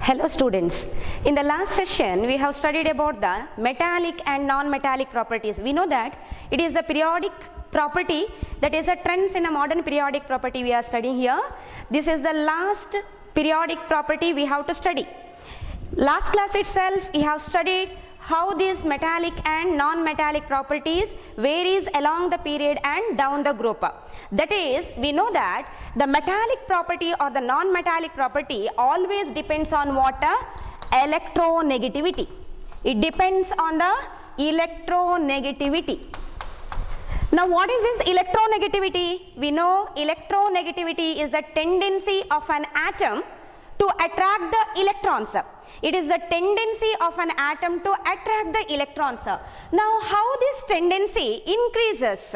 Hello students, in the last session we have studied about the metallic and non-metallic properties. We know that it is the periodic property that is a trends in a modern periodic property we are studying here. This is the last periodic property we have to study. Last class itself we have studied how these metallic and non-metallic properties varies along the period and down the group. That is, we know that the metallic property or the non-metallic property always depends on what? Electronegativity. It depends on the electronegativity. Now what is this electronegativity? We know electronegativity is the tendency of an atom to attract the electrons. It is the tendency of an atom to attract the electrons. Now how this tendency increases?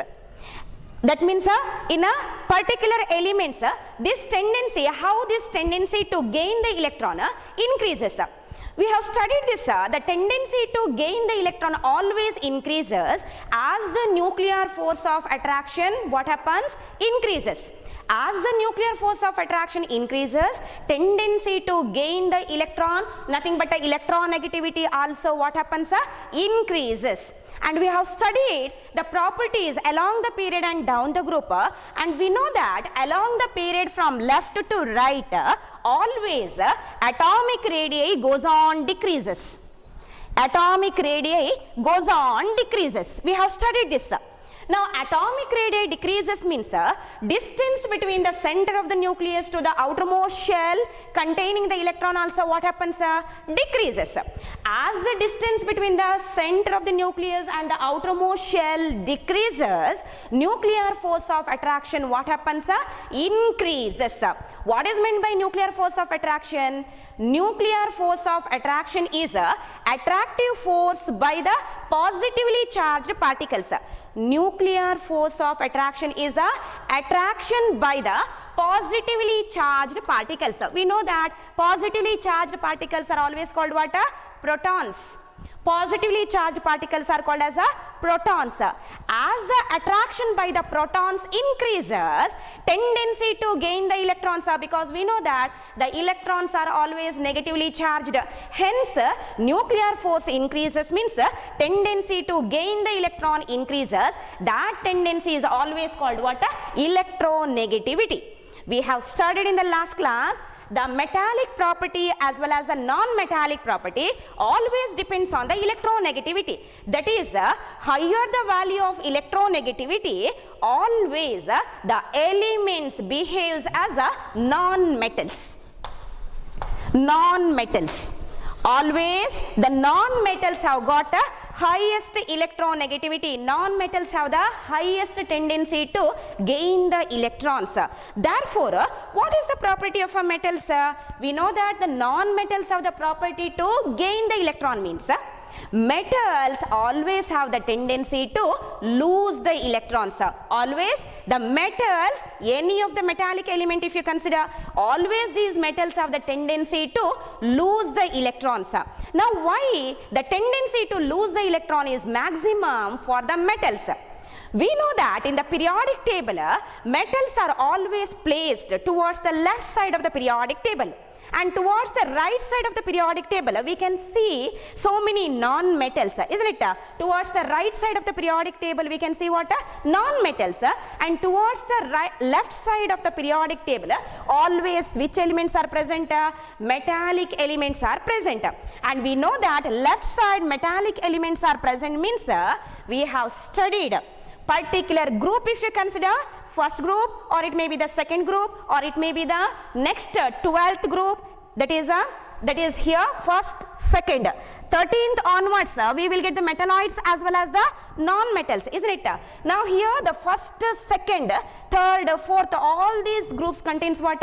That means in a particular elements, this tendency, how this tendency to gain the electron increases. We have studied this, the tendency to gain the electron always increases as the nuclear force of attraction, what happens? Increases. As the nuclear force of attraction increases, tendency to gain the electron, nothing but the electronegativity also what happens? Increases. And we have studied the properties along the period and down the group, and we know that along the period from left to right, always atomic radii goes on decreases. Atomic radii goes on decreases. We have studied this. Now atomic radii decreases means distance between the center of the nucleus to the outermost shell containing the electron also what happens? Decreases. As the distance between the center of the nucleus and the outermost shell decreases, nuclear force of attraction what happens? Increases. What is meant by nuclear force of attraction? Nuclear force of attraction is a attractive force by the positively charged particles. Nuclear force of attraction is a attraction by the positively charged particles. We know that positively charged particles are always called what? Protons. Positively charged particles are called as protons. As the attraction by the protons increases, tendency to gain the electrons, because we know that the electrons are always negatively charged. Hence, nuclear force increases means tendency to gain the electron increases. That tendency is always called what? Electronegativity. We have studied in the last class the metallic property as well as the non-metallic property always depends on the electronegativity. That is, higher the value of electronegativity, always the elements behaves as non-metals. Non-metals. Always the non-metals have got highest electronegativity. Non-metals have the highest tendency to gain the electrons. Therefore, what is the property of a metals? We know that the non-metals have the property to gain the electron means metals always have the tendency to lose the electrons. Always the metals, any of the metallic element if you consider, always these metals have the tendency to lose the electrons. Now why the tendency to lose the electron is maximum for the metals? We know that in the periodic table, metals are always placed towards the left side of the periodic table. And towards the right side of the periodic table, we can see so many non-metals, isn't it? Towards the right side of the periodic table, we can see what? Non-metals. And towards the left side of the periodic table, always which elements are present? Metallic elements are present. And we know that left side metallic elements are present means we have studied particular group if you consider first group, or it may be the second group, or it may be the next 12th group, that is here first, second, 13th onwards we will get the metalloids as well as the non-metals, isn't it? Now here the first, second, third, fourth, all these groups contains what?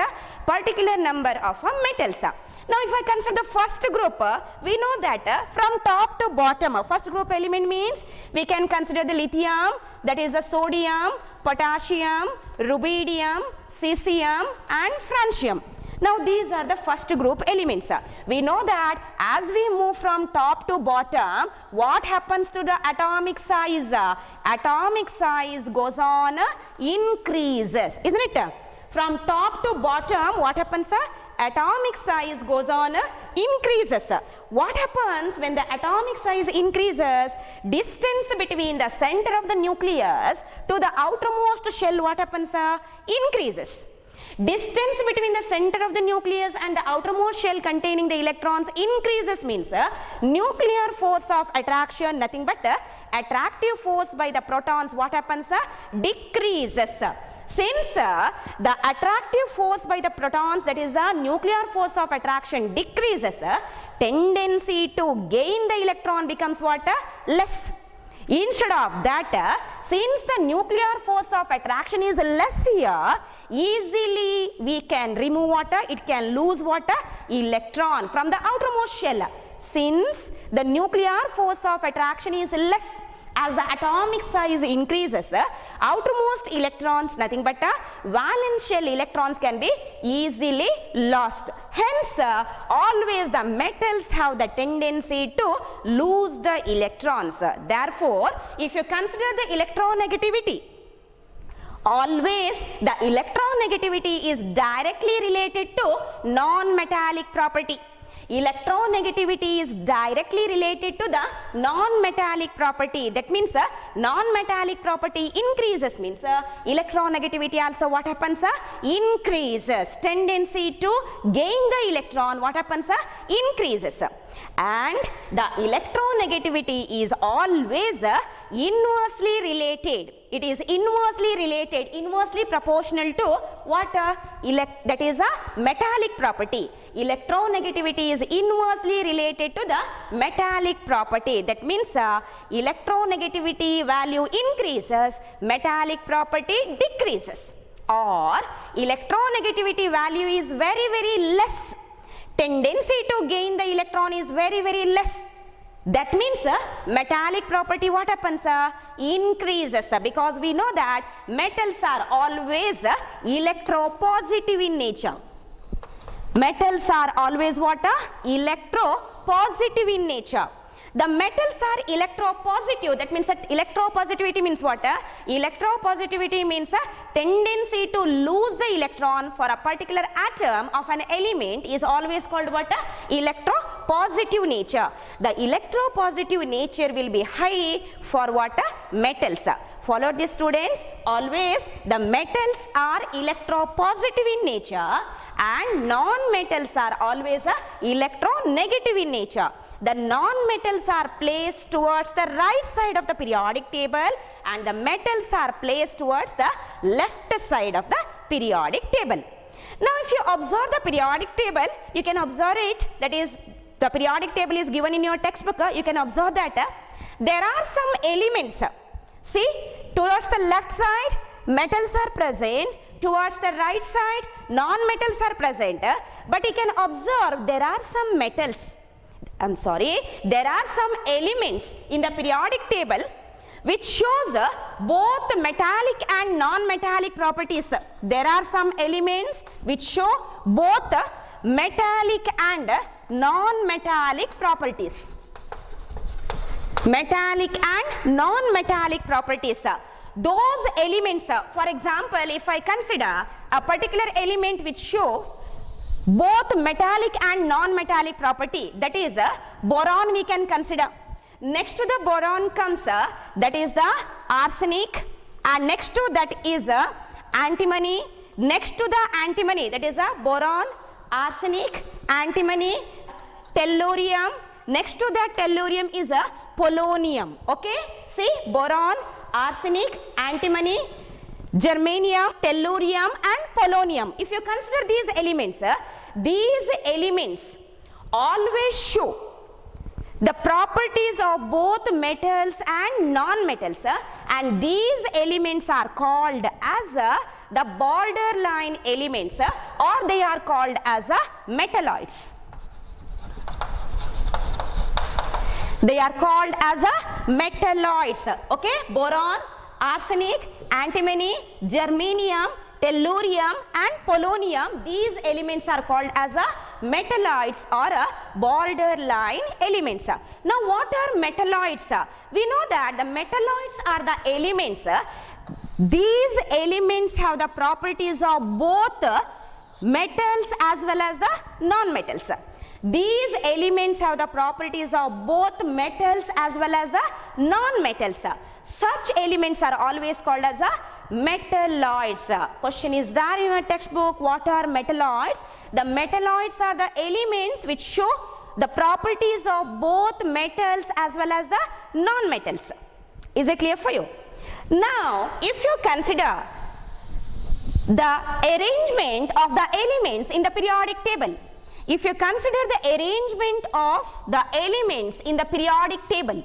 Particular number of metals. Now if I consider the first group, we know that from top to bottom, first group element means we can consider the lithium, that is the sodium, potassium, rubidium, cesium and francium. Now these are the first group elements. We know that as we move from top to bottom, what happens to the atomic size? Atomic size goes on increases, isn't it? From top to bottom, what happens? Atomic size goes on increases. What happens when the atomic size increases? Distance between the center of the nucleus to the outermost shell, what happens? Increases. Distance between the center of the nucleus and the outermost shell containing the electrons increases means nuclear force of attraction, nothing but attractive force by the protons, what happens? Decreases. Since the attractive force by the protons, that is the nuclear force of attraction, decreases, tendency to gain the electron becomes what? Less. Instead of that, since the nuclear force of attraction is less here, easily we can remove what? It can lose what? Electron from the outermost shell. Since the nuclear force of attraction is less, as the atomic size increases, outermost electrons, nothing but valence shell electrons, can be easily lost. Hence, always the metals have the tendency to lose the electrons. Therefore, if you consider the electronegativity, always the electronegativity is directly related to non-metallic property. Electronegativity is directly related to the non-metallic property. That means non-metallic property increases means electronegativity also what happens? Increases. Tendency to gain the electron, what happens? Increases. And the electronegativity is always inversely related. It is inversely related, inversely proportional to what? That is a metallic property. Electronegativity is inversely related to the metallic property. That means electronegativity value increases, metallic property decreases. Or electronegativity value is very, very less. Tendency to gain the electron is very, very less. That means metallic property what happens? Increases, because we know that metals are always electropositive in nature. Metals are always what? Electropositive in nature. The metals are electropositive. That means that electropositivity means what? Electropositivity means a tendency to lose the electron for a particular atom of an element is always called what? Electropositive nature. The electropositive nature will be high for what? Metals. Follow this, students. Always the metals are electropositive in nature and non-metals are always electronegative in nature. The non-metals are placed towards the right side of the periodic table and the metals are placed towards the left side of the periodic table. Now, if you observe the periodic table, you can observe it, that is the periodic table is given in your textbook, you can observe that there are some elements. See, towards the left side, metals are present, towards the right side, non-metals are present, but you can observe there are some metals. There are some elements in the periodic table which shows both metallic and non-metallic properties. There are some elements which show both metallic and non-metallic properties. Metallic and non-metallic properties. Those elements, for example, if I consider a particular element which shows both metallic and non-metallic property, that is boron we can consider. Next to the boron comes that is the arsenic, and next to that is antimony. Next to the antimony, that is boron, arsenic, antimony, tellurium. Next to that tellurium is polonium. Okay, see, boron, arsenic, antimony, germanium, tellurium and polonium. If you consider these elements always show the properties of both metals and non-metals, and these elements are called as the borderline elements, or they are called as metalloids. They are called as metalloids. Okay, boron, arsenic, antimony, germanium, tellurium and polonium, these elements are called as metalloids or borderline elements. Now, what are metalloids? We know that the metalloids are the elements. These elements have the properties of both metals as well as the non-metals. These elements have the properties of both metals as well as the non-metals. Such elements are always called as the metalloids. Question is there in your textbook, what are metalloids? The metalloids are the elements which show the properties of both metals as well as the non-metals. Is it clear for you? Now, if you consider the arrangement of the elements in the periodic table, if you consider the arrangement of the elements in the periodic table,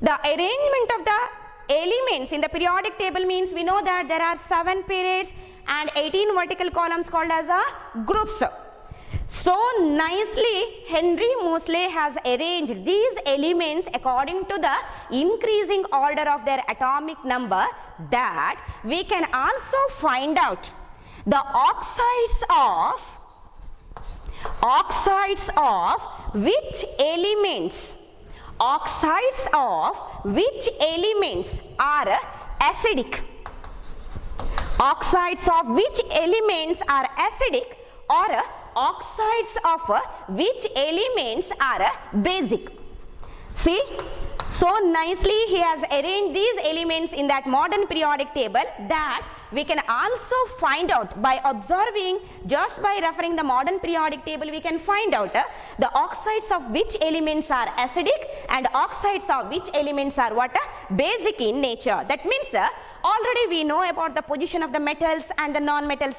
the arrangement of the elements in the periodic table means we know that there are 7 periods and 18 vertical columns called as groups. So nicely Henry Moseley has arranged these elements according to the increasing order of their atomic number, that we can also find out the oxides of which elements are acidic. Oxides of which elements are acidic, or oxides of which elements are basic. See, so nicely he has arranged these elements in that modern periodic table, that we can also find out by observing, just by referring the modern periodic table, we can find out the oxides of which elements are acidic and oxides of which elements are what? Basic in nature. That means already we know about the position of the metals and the non-metals.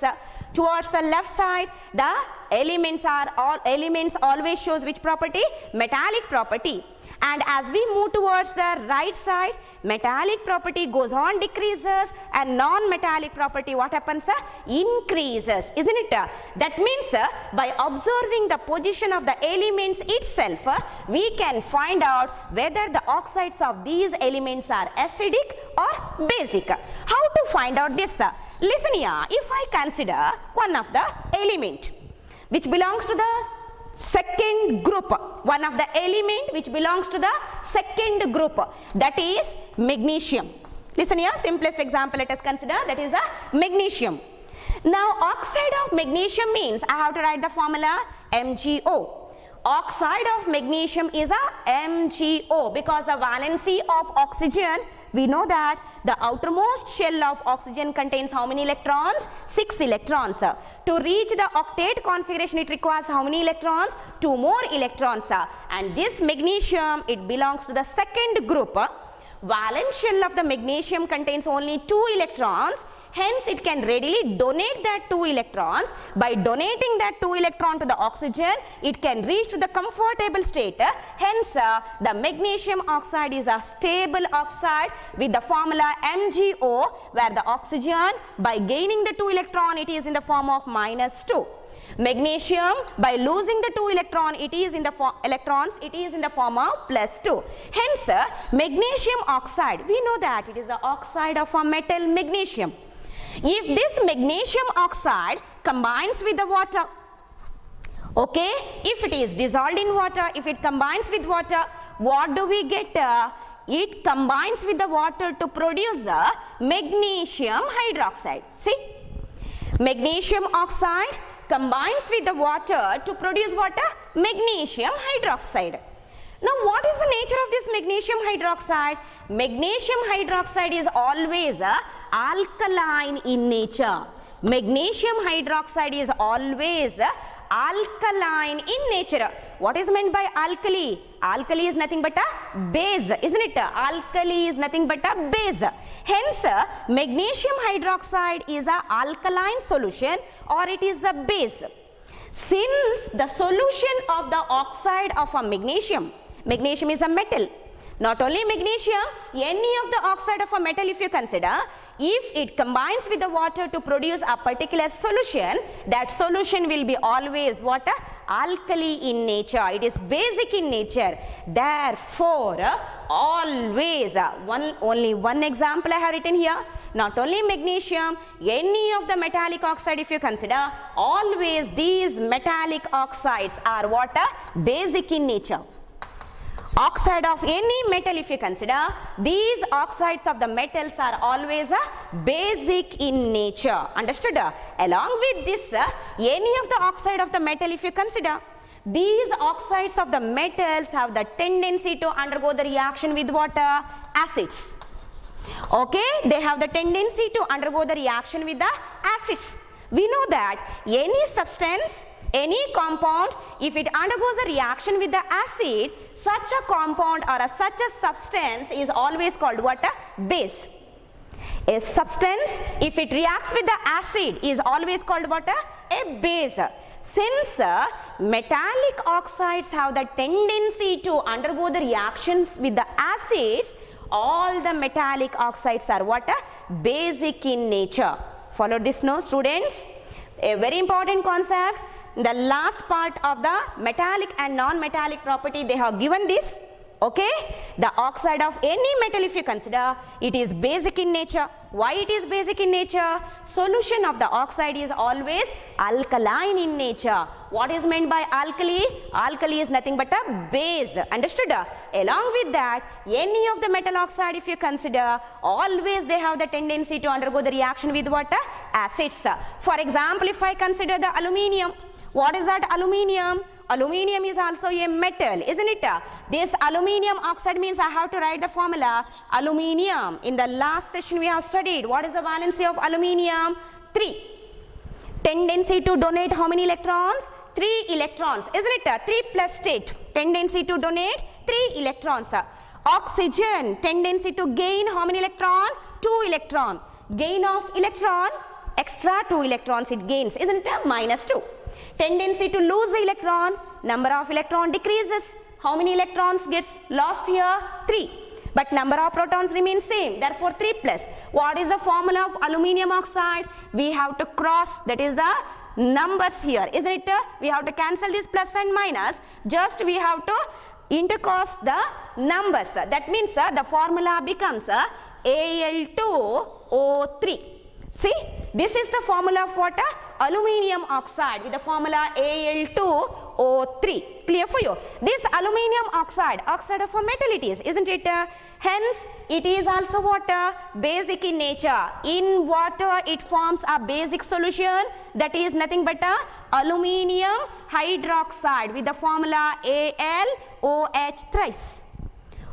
Towards the left side, the elements always shows which property? Metallic property. And as we move towards the right side, metallic property goes on decreases, and non-metallic property what happens? Increases, isn't it? That means by observing the position of the elements itself, we can find out whether the oxides of these elements are acidic or basic. How to find out this? Listen here, if I consider one of the element which belongs to the second group, one of the element which belongs to the second group, that is magnesium. Listen here, simplest example let us consider, that is a magnesium. Now oxide of magnesium means I have to write the formula MgO. Oxide of magnesium is a MgO because the valency of oxygen, we know that the outermost shell of oxygen contains how many electrons? 6 electrons. To reach the octet configuration, it requires how many electrons? 2 more electrons. And this magnesium, it belongs to the second group. Valence shell of the magnesium contains only 2 electrons. Hence, it can readily donate that 2 electrons. By donating that 2 electron to the oxygen, it can reach to the comfortable state. Hence, the magnesium oxide is a stable oxide with the formula MgO, where the oxygen, by gaining the 2 electron, it is in the form of -2. Magnesium, by losing the 2 electrons, it is in the form of +2. Hence, magnesium oxide, we know that it is the oxide of a metal magnesium. If this magnesium oxide combines with the water, okay, if it is dissolved in water, if it combines with water, what do we get? It combines with the water to produce magnesium hydroxide. See, magnesium oxide combines with the water to produce what? Magnesium hydroxide. Now, what is the nature of this magnesium hydroxide? Magnesium hydroxide is always alkaline in nature. Magnesium hydroxide is always alkaline in nature. What is meant by alkali? Alkali is nothing but a base, isn't it? Alkali is nothing but a base. Hence, magnesium hydroxide is an alkaline solution, or it is a base. Since the solution of the oxide of a magnesium is a metal. Not only magnesium, any of the oxide of a metal, if you consider, if it combines with the water to produce a particular solution, that solution will be always what? Alkali in nature. It is basic in nature. Therefore, always, only one example I have written here. Not only magnesium, any of the metallic oxide if you consider, always these metallic oxides are what? Basic in nature. Oxide of any metal if you consider, these oxides of the metals are always basic in nature. Understood? Along with this, any of the oxide of the metal if you consider, these oxides of the metals have the tendency to undergo the reaction with water, acids. Okay, they have the tendency to undergo the reaction with the acids. We know that any substance, any compound, if it undergoes a reaction with the acid, such a compound or such a substance is always called what? A base. A substance, if it reacts with the acid, is always called what? A base. Since metallic oxides have the tendency to undergo the reactions with the acids, all the metallic oxides are what? Basic in nature. Follow this now, students. A very important concept. The last part of the metallic and non-metallic property, they have given this. Okay, the oxide of any metal, if you consider, it is basic in nature. Why it is basic in nature? Solution of the oxide is always alkaline in nature. What is meant by alkali? Alkali is nothing but a base. Understood? Along with that, any of the metal oxide, if you consider, always they have the tendency to undergo the reaction with what? Acids. For example, if I consider the aluminium, what is that aluminium? Aluminium is also a metal, isn't it? This aluminium oxide means I have to write the formula. Aluminium, in the last session we have studied, what is the valency of aluminium? 3. Tendency to donate how many electrons? 3 electrons, isn't it? 3 plus state. Tendency to donate 3 electrons. Oxygen, tendency to gain how many electron? 2 electron. Gain of electron, extra 2 electrons it gains, isn't it? Minus 2. Tendency to lose the electron, number of electron decreases. How many electrons gets lost here? 3. But number of protons remains same, therefore 3 plus. What is the formula of aluminium oxide? We have to cross, that is the numbers here, isn't it? We have to cancel this plus and minus, just we have to intercross the numbers. That means the formula becomes Al2O3. See, this is the formula of what? Aluminium oxide with the formula Al2O3. Clear for you? This aluminium oxide, oxide of a metal it is, isn't it? Hence, it is also water, basic in nature. In water, it forms a basic solution that is nothing but aluminium hydroxide with the formula AlOH thrice.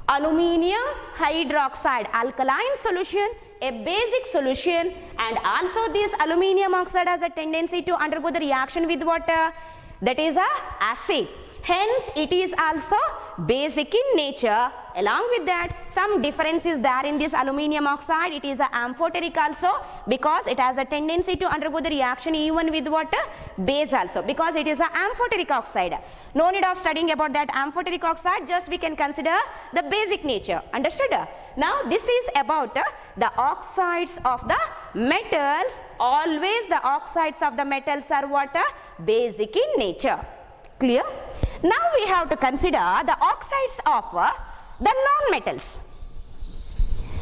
Aluminium hydroxide, alkaline solution, a basic solution, and also this aluminium oxide has a tendency to undergo the reaction with water, that is a acid. Hence, it is also basic in nature. Along with that, some difference is there in this aluminium oxide. It is a amphoteric also because it has a tendency to undergo the reaction even with water, base also, because it is a amphoteric oxide. No need of studying about that amphoteric oxide, just we can consider the basic nature. Understood? Now, this is about the oxides of the metals. Always the oxides of the metals are what? Basic in nature. Clear? Now we have to consider the oxides of the non-metals.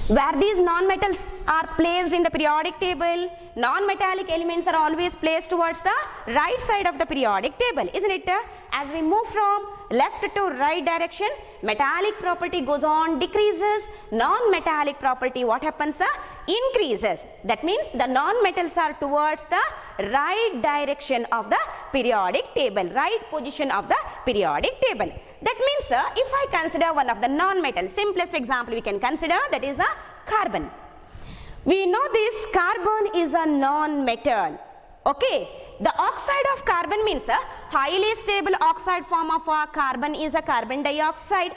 Where these non-metals are placed in the periodic table, non-metallic elements are always placed towards the right side of the periodic table, isn't it? As we move from left to right direction, metallic property goes on, decreases. Non-metallic property, what happens? Increases. That means the non-metals are towards the right direction of the periodic table, right position of the periodic table. That means if I consider one of the non-metals, simplest example we can consider, that is a carbon. We know this carbon is a non-metal. Okay, the oxide of carbon means a highly stable oxide form of carbon is a carbon dioxide.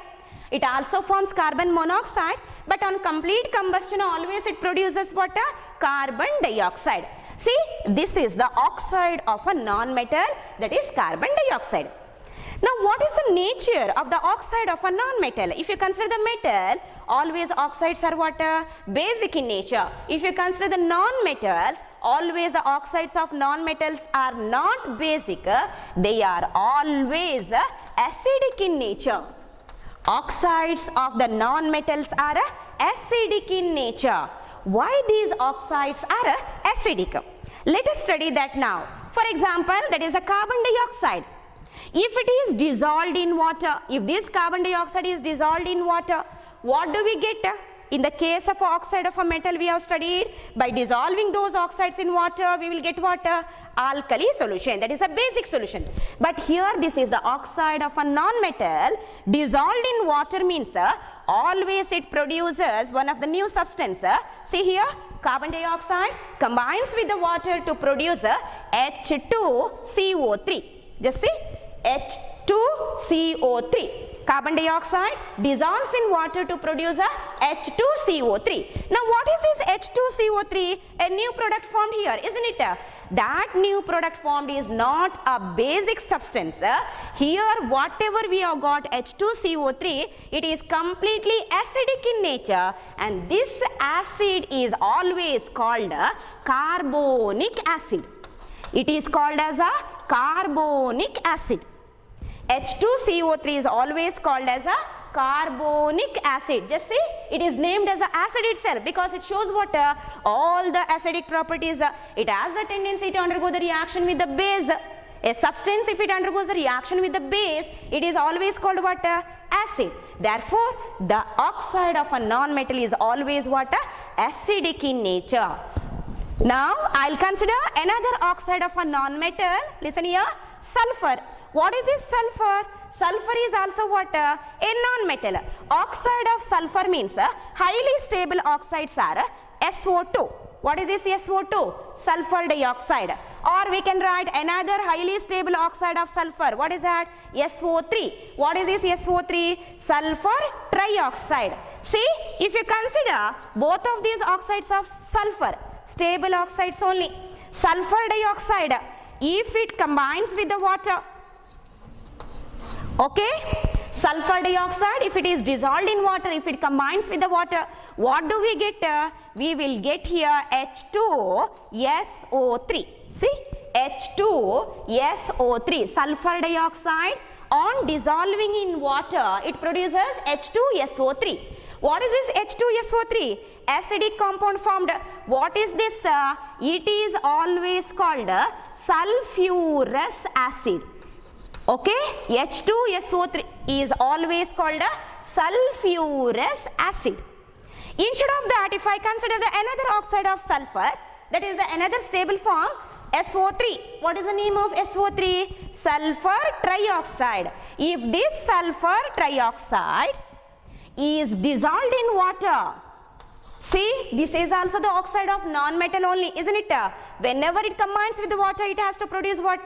It also forms carbon monoxide, but on complete combustion always it produces what? Carbon dioxide. See, this is the oxide of a non-metal, that is carbon dioxide. Now, what is the nature of the oxide of a non-metal? If you consider the metal, always oxides are what? Basic in nature. If you consider the non-metals, always the oxides of non-metals are not basic, they are always acidic in nature. Oxides of the non-metals are acidic in nature. Why these oxides are acidic? Let us study that now. For example, that is a carbon dioxide. If it is dissolved in water, if this carbon dioxide is dissolved in water, what do we get? in the case of oxide of a metal we have studied, by dissolving those oxides in water, we will get what? Alkali solution. That is a basic solution. But here this is the oxide of a non-metal dissolved in water means always it produces one of the new substance. See here, carbon dioxide combines with the water to produce H2CO3. Just see, H2CO3. Carbon dioxide dissolves in water to produce H2CO3. Now what is this H2CO3? A new product formed here, isn't it? That new product formed is not a basic substance. Here whatever we have got H2CO3, it is completely acidic in nature, and this acid is always called carbonic acid. It is called as a carbonic acid. H2CO3 is always called as a carbonic acid. Just see, it is named as an acid itself because it shows what? All the acidic properties. It has the tendency to undergo the reaction with the base. A substance, if it undergoes the reaction with the base, it is always called what? Acid. Therefore, the oxide of a non-metal is always what? Acidic in nature. Now, I'll consider another oxide of a non-metal. Listen here, sulfur. What is this sulfur? Sulfur is also what? A non-metal. Oxide of sulfur means highly stable oxides are SO2. What is this SO2? Sulfur dioxide. Or we can write another highly stable oxide of sulfur. What is that? SO3. What is this SO3? Sulfur trioxide. See, if you consider both of these oxides of sulfur, stable oxides only. Sulfur dioxide, if it combines with the water, okay, sulfur dioxide, if it is dissolved in water, if it combines with the water, what do we get? We will get here H2SO3. See, H2SO3, sulfur dioxide on dissolving in water, it produces H2SO3. What is this H2SO3? Acidic compound formed. What is this? It is always called sulfurous acid. Okay, H2SO3 is always called sulfurous acid. Instead of that, if I consider the another oxide of sulfur, that is the another stable form, SO3. What is the name of SO3? Sulfur trioxide. If this sulfur trioxide is dissolved in water, see, this is also the oxide of non-metal only, isn't it? Whenever it combines with the water, it has to produce what?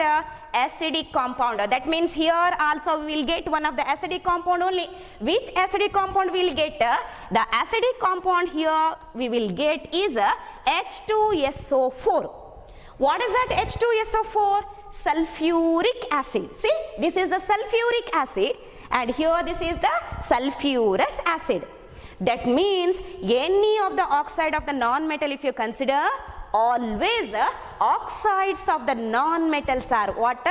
Acidic compound. That means here also we will get one of the acidic compound only. Which acidic compound we will get? The acidic compound here we will get is H2SO4. What is that H2SO4? Sulfuric acid. See, this is the sulfuric acid, and here this is the sulfurous acid. That means any of the oxide of the non-metal, if you consider, always oxides of the non-metals are what?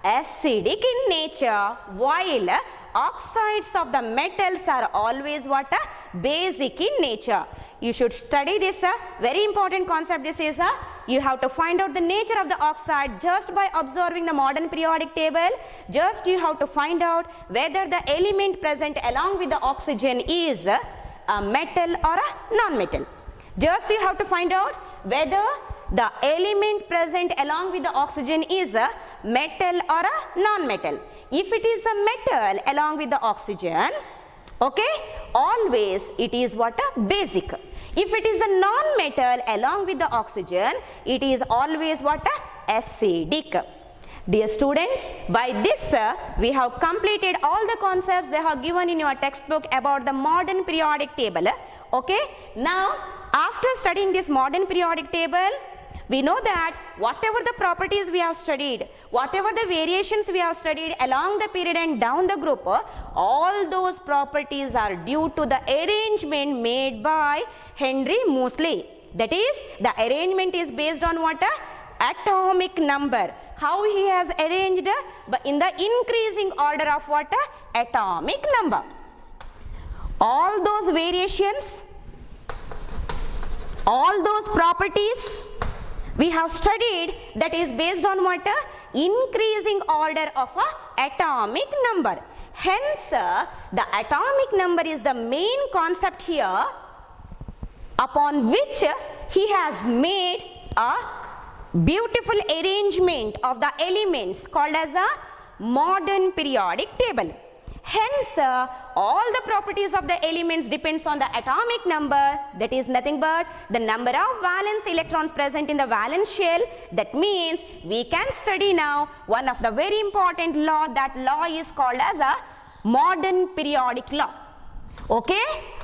Acidic in nature, while oxides of the metals are always what? Basic in nature. You should study this, very important concept this is. You have to find out the nature of the oxide just by observing the modern periodic table. Just you have to find out whether the element present along with the oxygen is a metal or a non-metal. Just you have to find out whether the element present along with the oxygen is a metal or a non-metal. If it is a metal along with the oxygen, okay, always it is what? A basic. If it is a non-metal along with the oxygen, it is always what? A acidic. Dear students, by this we have completed all the concepts they have given in your textbook about the modern periodic table. Okay, now after studying this modern periodic table, we know that whatever the properties we have studied, whatever the variations we have studied along the period and down the group, all those properties are due to the arrangement made by Henry Moseley. That is, the arrangement is based on what? Atomic number. How he has arranged in the increasing order of what? Atomic number. All those variations, all those properties we have studied, that is based on what? Increasing order of a atomic number. Hence, the atomic number is the main concept here upon which he has made a beautiful arrangement of the elements called as a modern periodic table. Hence, all the properties of the elements depends on the atomic number, that is nothing but the number of valence electrons present in the valence shell. That means we can study now one of the very important law. That law is called as a modern periodic law. Okay,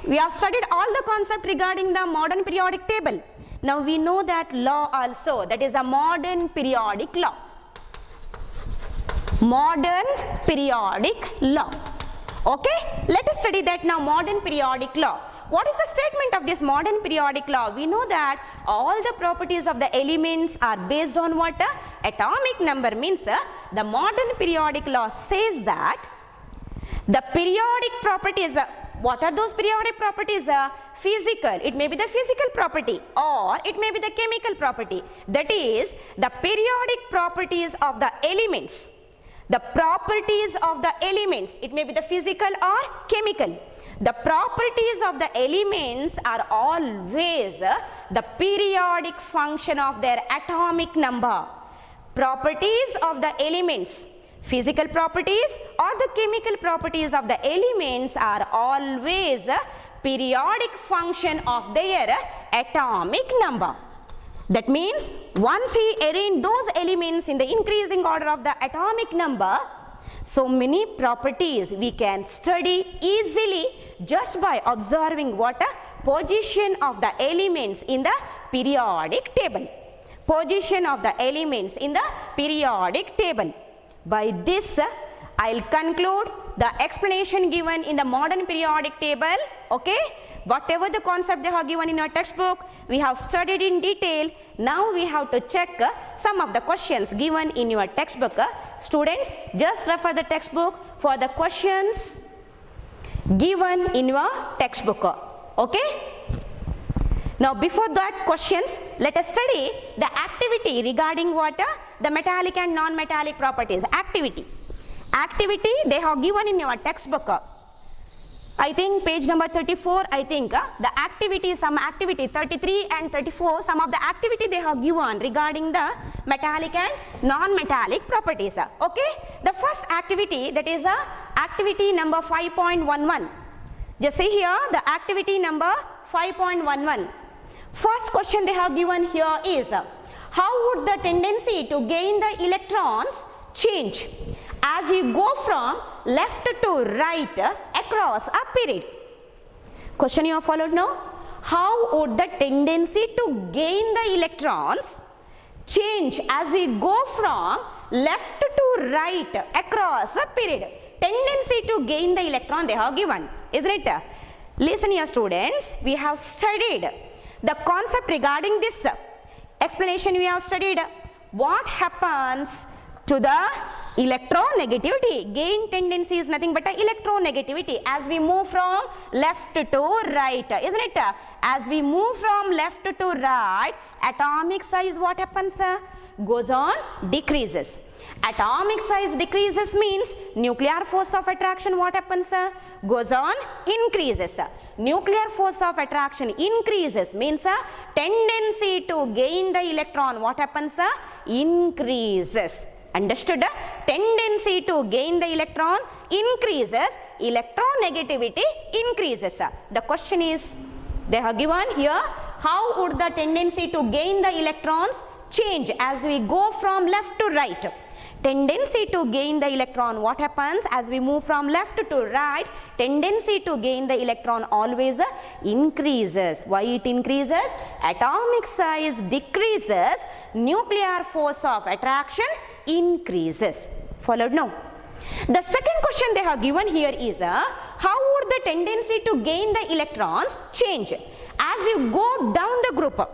we have studied all the concept regarding the modern periodic table. Now we know that law also, that is a modern periodic law. Modern periodic law. Okay, let us study that now, modern periodic law. What is the statement of this modern periodic law? We know that all the properties of the elements are based on what? Atomic number. Means the modern periodic law says that the periodic properties, what are those periodic properties? Physical, it may be the physical property or it may be the chemical property. That is the periodic properties of the elements. The properties of the elements, it may be the physical or chemical. The properties of the elements are always the periodic function of their atomic number. Properties of the elements, physical properties or the chemical properties of the elements are always periodic function of their atomic number. That means once he arranged those elements in the increasing order of the atomic number, so many properties we can study easily just by observing what? Position of the elements in the periodic table. Position of the elements in the periodic table. By this, I'll conclude the explanation given in the modern periodic table. Okay, whatever the concept they have given in your textbook, we have studied in detail. Now we have to check some of the questions given in your textbook. Students, just refer the textbook for the questions given in your textbook. Okay, now before that questions, let us study the activity regarding what? The metallic and non-metallic properties. Activity they have given in your textbook. I think page number 34, I think the activity, some activity 33 and 34, some of the activity they have given regarding the metallic and non-metallic properties. Okay, the first activity, that is activity number 5.11. Just see here the activity number 5.11. First question they have given here is, how would the tendency to gain the electrons change as you go from left to right across a period? Question you have followed now. How would the tendency to gain the electrons change as we go from left to right across a period? Tendency to gain the electron they have given, isn't it? Listen here students, we have studied the concept regarding this. Explanation we have studied. What happens to the electronegativity? Gain tendency is nothing but a electronegativity as we move from left to right, isn't it? As we move from left to right, atomic size what happens? Goes on, decreases. Atomic size decreases means nuclear force of attraction what happens? Goes on, increases. Nuclear force of attraction increases means tendency to gain the electron what happens? Increases. Understood? Tendency to gain the electron increases, electronegativity increases. The question is, they have given here, how would the tendency to gain the electrons change as we go from left to right? Tendency to gain the electron, what happens as we move from left to right? Tendency to gain the electron always increases. Why it increases? Atomic size decreases, nuclear force of attraction increases. Followed now? The second question they have given here is, how would the tendency to gain the electrons change as you go down the group?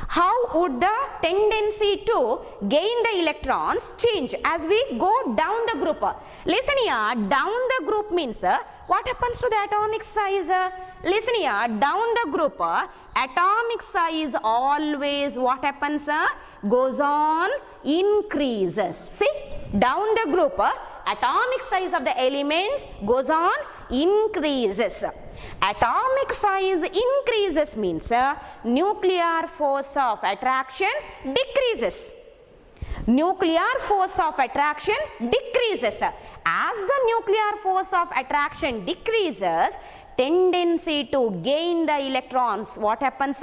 How would the tendency to gain the electrons change as we go down the group? Listen here, down the group means what happens to the atomic size? Listen here, down the group, atomic size always what happens? Goes on, increases. See, down the group, atomic size of the elements goes on, increases. Atomic size increases means nuclear force of attraction decreases. Nuclear force of attraction decreases. As the nuclear force of attraction decreases, tendency to gain the electrons, what happens?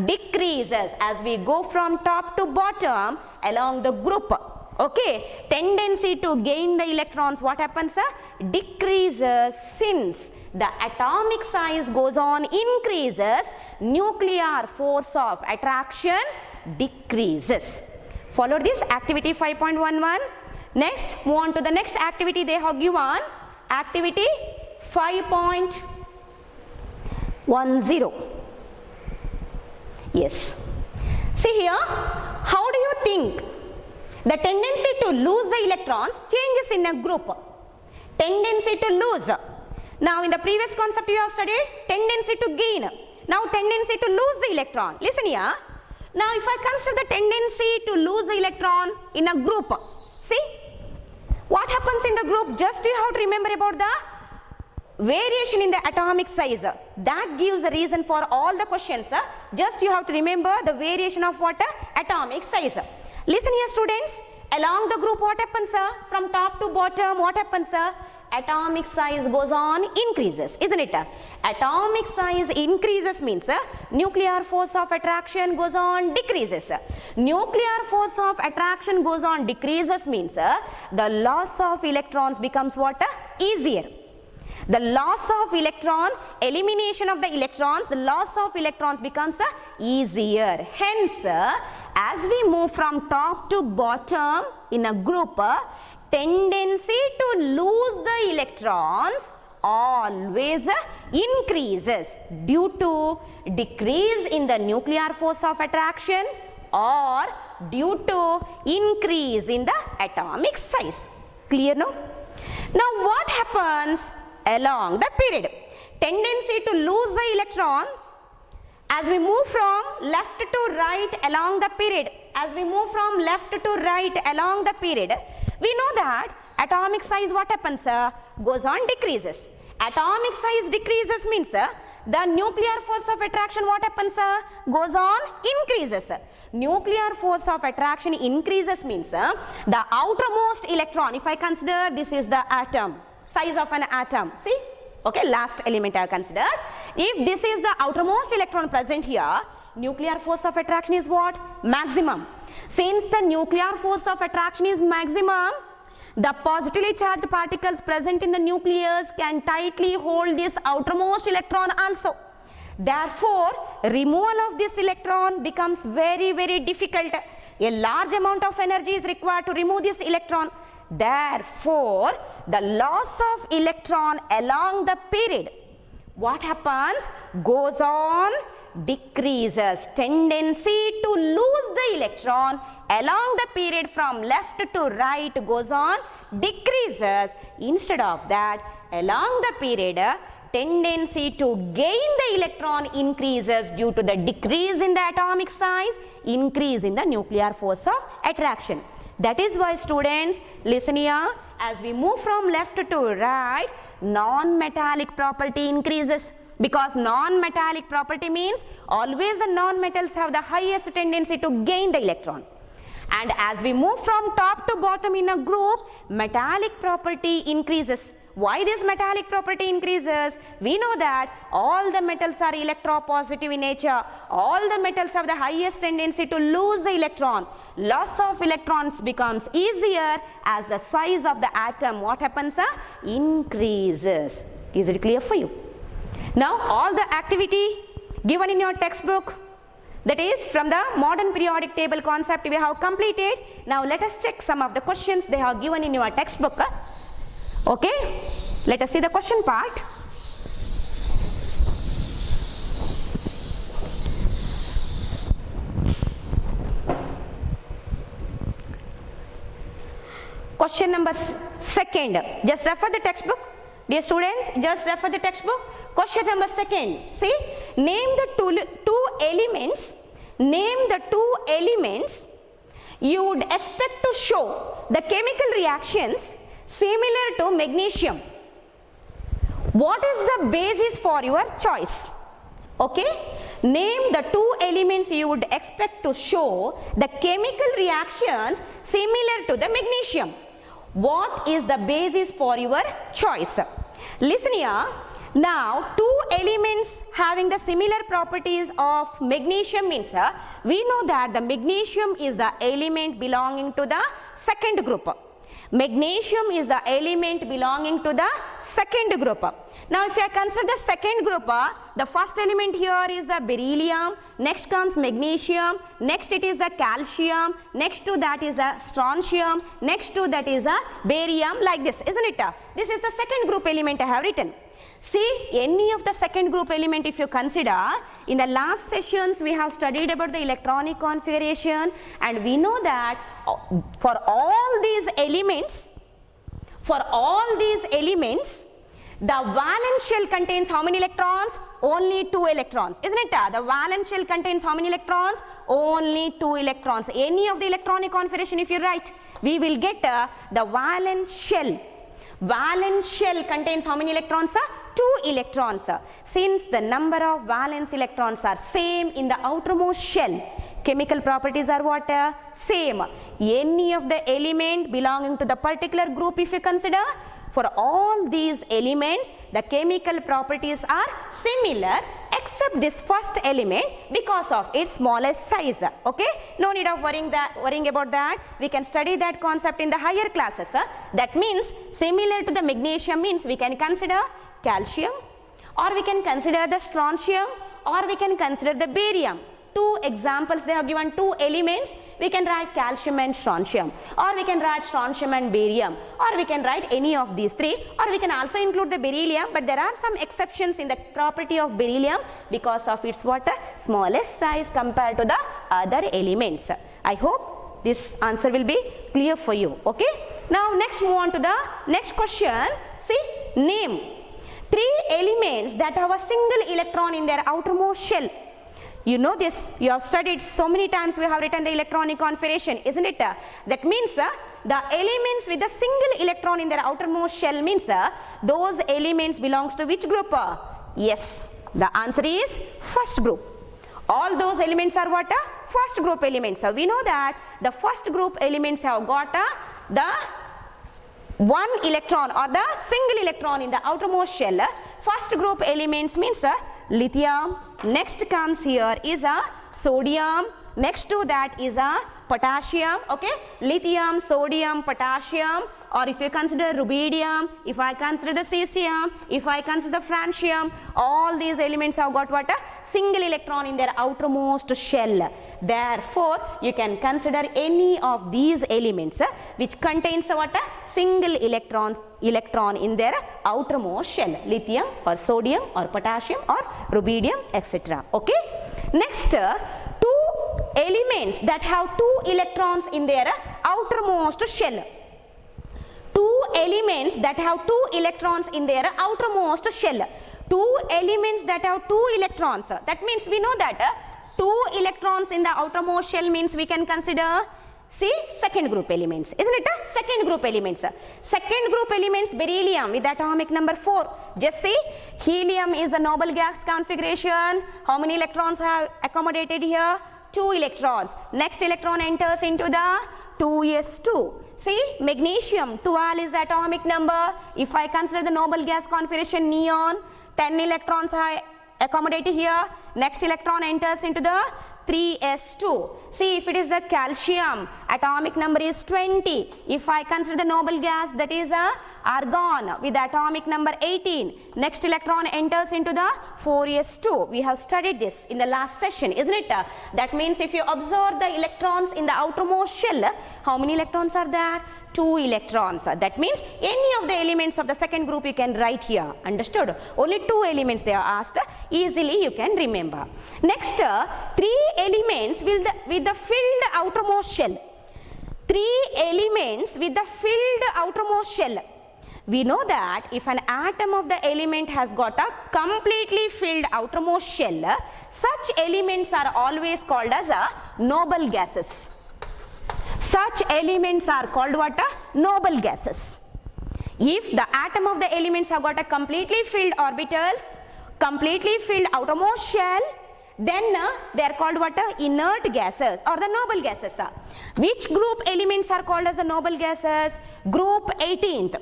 Decreases as we go from top to bottom along the group. Okay, tendency to gain the electrons, what happens? Decreases since the atomic size goes on increases, nuclear force of attraction decreases. Follow this activity 5.11. Next, move on to the next activity they have given. Activity 5.10. Yes. See here, how do you think the tendency to lose the electrons changes in a group? Tendency to lose. Now in the previous concept you have studied tendency to gain. Now tendency to lose the electron. Listen here. Now if I consider the tendency to lose the electron in a group, see what happens in the group? Just you have to remember about the variation in the atomic size. That gives the reason for all the questions. Just you have to remember the variation of what? Atomic size. Listen here students, along the group what happens? From top to bottom what happens? Atomic size goes on increases, isn't it? Atomic size increases means nuclear force of attraction goes on decreases. Nuclear force of attraction goes on decreases means the loss of electrons becomes what? Easier. The loss of electron, elimination of the electrons, the loss of electrons becomes easier. Hence, as we move from top to bottom in a group, tendency to lose the electrons always increases due to decrease in the nuclear force of attraction or due to increase in the atomic size. Clear now? Now what happens along the period? Tendency to lose the electrons as we move from left to right along the period. As we move from left to right along the period, we know that atomic size what happens? Goes on decreases. Atomic size decreases means the nuclear force of attraction what happens? Goes on increases. Nuclear force of attraction increases means the outermost electron, if I consider this is the atom, size of an atom, see? Okay, last element I have considered. If this is the outermost electron present here, nuclear force of attraction is what? Maximum. Since the nuclear force of attraction is maximum, the positively charged particles present in the nucleus can tightly hold this outermost electron also. Therefore, removal of this electron becomes very, very difficult. A large amount of energy is required to remove this electron. Therefore, the loss of electron along the period, what happens? Goes on decreases. Tendency to lose the electron along the period from left to right goes on decreases. Instead of that, along the period, tendency to gain the electron increases due to the decrease in the atomic size, increase in the nuclear force of attraction. That is why students, listen here, as we move from left to right, non-metallic property increases. Because non-metallic property means always the non-metals have the highest tendency to gain the electron. And as we move from top to bottom in a group, metallic property increases. Why this metallic property increases? We know that all the metals are electropositive in nature. All the metals have the highest tendency to lose the electron. Loss of electrons becomes easier as the size of the atom, what happens? Increases. Is it clear for you? Now all the activity given in your textbook, that is from the modern periodic table concept, we have completed. Now let us check some of the questions they have given in your textbook. Okay, let us see the question part. Question number second, just refer the textbook. Dear students, just refer the textbook. Question number second, see, name the two elements you would expect to show the chemical reactions similar to magnesium. What is the basis for your choice? Okay, name the two elements you would expect to show the chemical reactions similar to the magnesium. What is the basis for your choice? Listen here. Now, two elements having the similar properties of magnesium means we know that the magnesium is the element belonging to the second group. Magnesium is the element belonging to the second group. Now, if I consider the second group, the first element here is the beryllium, next comes magnesium, next it is the calcium, next to that is the strontium, next to that is the barium, like this, isn't it? This is the second group element I have written. See, any of the second group element if you consider, in the last sessions we have studied about the electronic configuration, and we know that for all these elements, the valence shell contains how many electrons? Only 2 electrons, isn't it? The valence shell contains how many electrons? Only 2 electrons. Any of the electronic configuration if you write, we will get the valence shell. Valence shell contains how many electrons? 2 electrons. Since the number of valence electrons are same in the outermost shell, chemical properties are what? Same. Any of the element belonging to the particular group if you consider, for all these elements the chemical properties are similar except this first element because of its smallest size. Okay, no need of worrying about that. We can study that concept in the higher classes. That means similar to the magnesium means we can consider calcium, or we can consider the strontium, or we can consider the barium. Two examples they have given, two elements, we can write calcium and strontium, or we can write strontium and barium, or we can write any of these three, or we can also include the beryllium, but there are some exceptions in the property of beryllium because of its what? Smallest size compared to the other elements. I hope this answer will be clear for you. Okay, now next move on to the next question. See, name 3 elements that have a single electron in their outermost shell. You know this, you have studied so many times, we have written the electronic configuration, isn't it? That means the elements with a single electron in their outermost shell means those elements belongs to which group? Yes, the answer is first group. All those elements are what? First group elements. So we know that the first group elements have got the 1 electron or the single electron in the outermost shell. First group elements means lithium, next comes here is a sodium, next to that is a potassium. Okay, lithium, sodium, potassium, or if you consider rubidium, if I consider the cesium, if I consider the francium, all these elements have got what? A single electron in their outermost shell. Therefore, you can consider any of these elements which contains what? A single electron in their outermost shell, lithium or sodium or potassium or rubidium, etc. Okay. Next, 2 elements that have 2 electrons in their outermost shell. 2 elements that have 2 electrons in their outermost shell. 2 elements that have 2 electrons. That means we know that 2 electrons in the outermost shell means we can consider, see, second group elements, isn't it? Second group elements. Second group elements, beryllium with atomic number 4. Just see, helium is the noble gas configuration. How many electrons have accommodated here? 2 electrons. Next electron enters into the 2s2. See, magnesium 12 is the atomic number. If I consider the noble gas configuration neon, 10 electrons are accommodated here. Next electron enters into the 3s2. See, if it is the calcium, atomic number is 20. If I consider the noble gas, that is argon with atomic number 18. Next electron enters into the 4s2. We have studied this in the last session, isn't it? That means if you observe the electrons in the outermost shell, how many electrons are there? 2 electrons. That means any of the elements of the second group you can write here. Understood? Only 2 elements they are asked. Easily you can remember. Next, 3 elements with the filled outermost shell. 3 elements with the filled outermost shell. We know that if an atom of the element has got a completely filled outermost shell, such elements are always called as noble gases. Such elements are called what? Noble gases. If the atom of the elements have got a completely filled orbitals, completely filled outermost shell, then they are called what? Inert gases or the noble gases. Which group elements are called as the noble gases? Group 18th.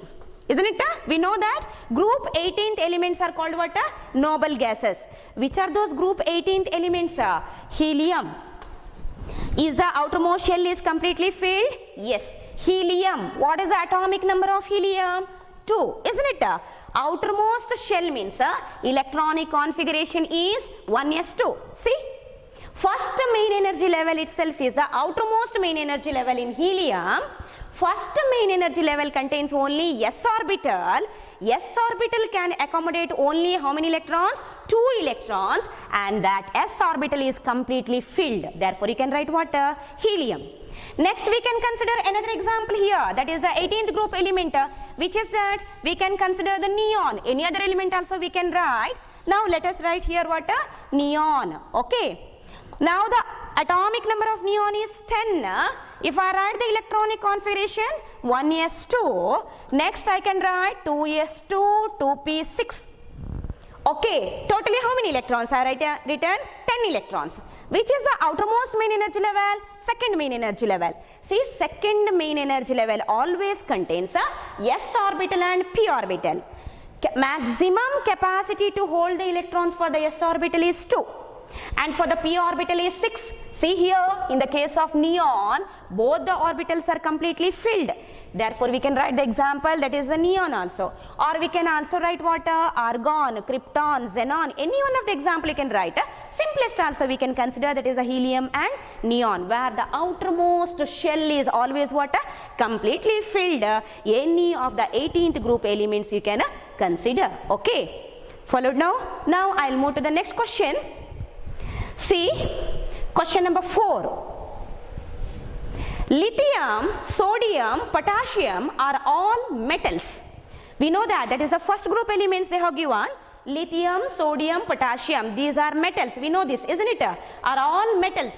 Isn't it? We know that group 18th elements are called what? Noble gases. Which are those group 18th elements? Helium. Is the outermost shell is completely filled? Yes. Helium. What is the atomic number of helium? 2. Isn't it? Outermost shell means electronic configuration is 1s2. See? First main energy level itself is the outermost main energy level in helium. First main energy level contains only s orbital. S orbital can accommodate only how many electrons? 2 electrons, and that s orbital is completely filled. Therefore, you can write what? Helium. Next, we can consider another example here, that is the 18th group element, which is that we can consider the neon. Any other element also we can write. Now, let us write here what? Neon. Okay. Now, the atomic number of neon is 10. If I write the electronic configuration 1s2, next I can write 2s2, 2p6. Okay, totally how many electrons I written? 10 electrons. Which is the outermost main energy level? Second main energy level. See, second main energy level always contains a s orbital and p orbital. Maximum capacity to hold the electrons for the s orbital is 2. And for the p orbital is 6. See here, in the case of neon, both the orbitals are completely filled. Therefore, we can write the example that is the neon also. Or we can also write what? Argon, krypton, xenon. Any one of the example you can write. Simplest also we can consider that is a helium and neon, where the outermost shell is always what? Completely filled. Any of the 18th group elements you can consider. Okay. Followed now? Now I will move to the next question. See, question number 4. Lithium, sodium, potassium are all metals. We know that is the first group elements they have given. Lithium, sodium, potassium, these are metals. We know this, isn't it? Are all metals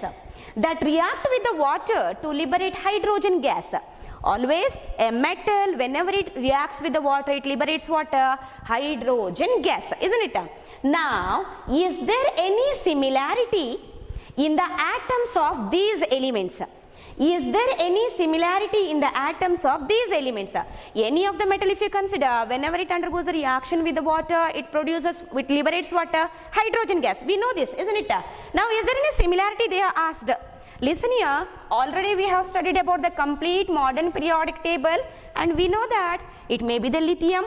that react with the water to liberate hydrogen gas. Always a metal, whenever it reacts with the water, it liberates water, hydrogen gas, isn't it? Now, is there any similarity in the atoms of these elements? Is there any similarity in the atoms of these elements? Any of the metal, if you consider, whenever it undergoes a reaction with the water, it liberates water, hydrogen gas. We know this, isn't it? Now, is there any similarity they are asked? Listen here, already we have studied about the complete modern periodic table, and we know that it may be the lithium,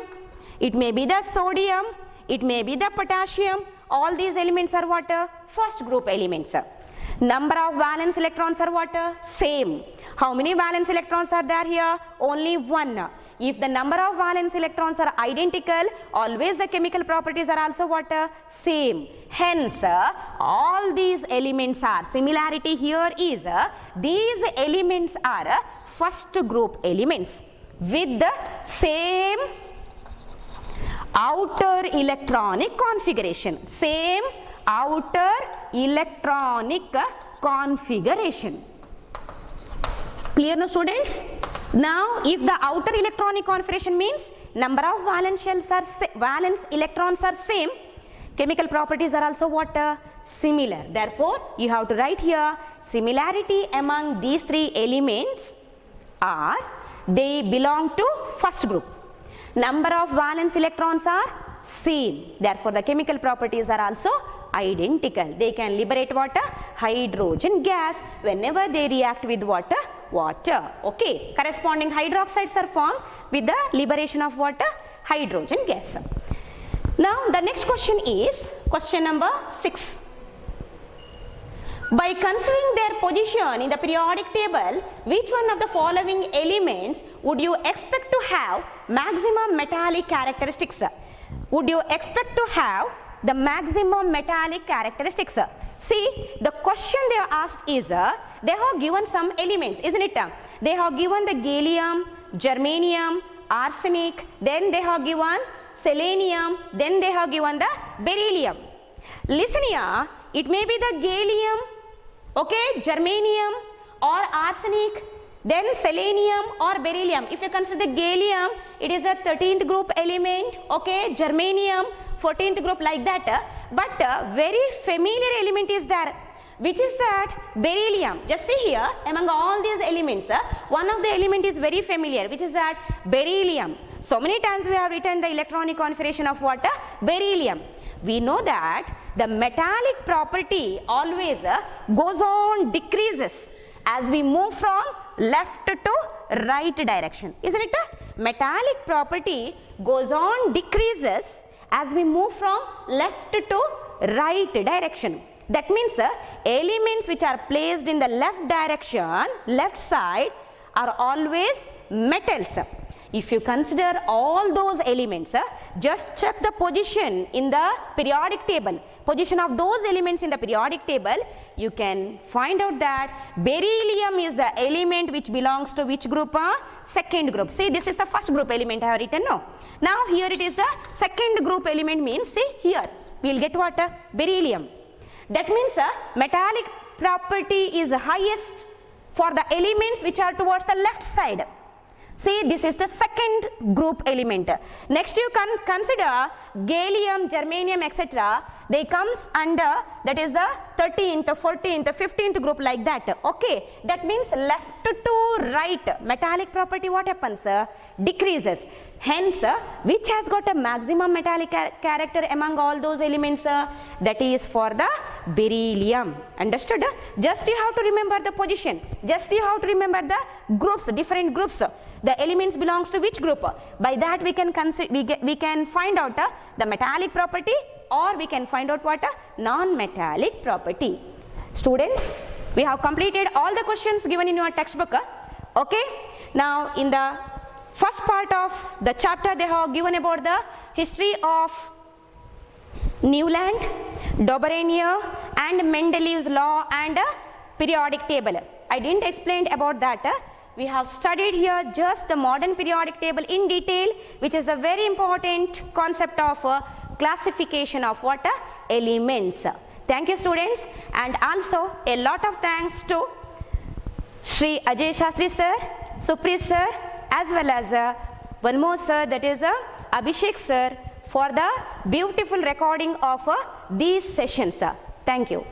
it may be the sodium, it may be the potassium. All these elements are what? First group elements. Number of valence electrons are what? Same. How many valence electrons are there here? Only 1. If the number of valence electrons are identical, always the chemical properties are also what? Same. Hence, all these elements are, similarity here is, these elements are first group elements with the same outer electronic configuration. Same outer electronic configuration. Clear now, students? Now, if the outer electronic configuration means number of valence electrons are same, chemical properties are also what? Similar. Therefore, you have to write here similarity among these 3 elements are they belong to first group. Number of valence electrons are same. Therefore, the chemical properties are also identical. They can liberate water, hydrogen gas whenever they react with water. Okay. Corresponding hydroxides are formed with the liberation of water, hydrogen gas. Now, the next question is question number 6. By considering their position in the periodic table, which one of the following elements would you expect to have maximum metallic characteristics? Would you expect to have the maximum metallic characteristics? See, the question they are asked is, they have given some elements, isn't it? They have given the gallium, germanium, arsenic, then they have given selenium, then they have given the beryllium. Listen here, it may be the gallium, okay, germanium or arsenic, Then selenium or beryllium. If you consider gallium, it is a 13th group element, okay, germanium, 14th group, like that. But very familiar element is there, which is that beryllium. Just see here, among all these elements, one of the element is very familiar, which is that beryllium. So many times we have written the electronic configuration of what? Beryllium. We know that the metallic property always goes on decreases as we move from left to right direction, isn't it? Metallic property goes on decreases as we move from left to right direction. That means elements which are placed in the left direction, left side, are always metals. If you consider all those elements, just check the position in the periodic table, position of those elements in the periodic table, you can find out that beryllium is the element which belongs to which group? Second group. See, this is the first group element I have written, no? Now here it is the second group element, means see here, we will get what? Beryllium. That means metallic property is highest for the elements which are towards the left side. See, this is the second group element. Next you can consider gallium, germanium, etc. They comes under, that is the 13th, 14th, 15th group, like that. Okay, that means left to right, metallic property what happens? Decreases. Hence, which has got a maximum metallic character among all those elements? That is for the beryllium. Understood? Just you have to remember the position. Just you have to remember the groups, different groups. The elements belongs to which group? By that we can find out the metallic property, or we can find out what? Non-metallic property. Students, we have completed all the questions given in your textbook. Okay. Now in the first part of the chapter, they have given about the history of Newland, Dobrenier and Mendeleev's law and periodic table. I didn't explain about that. We have studied here just the modern periodic table in detail, which is a very important concept of classification of what? Elements. Thank you, students, and also a lot of thanks to Shri Ajay Shastri sir, Supreet sir, as well as one more sir, that is Abhishek sir, for the beautiful recording of these sessions. Thank you.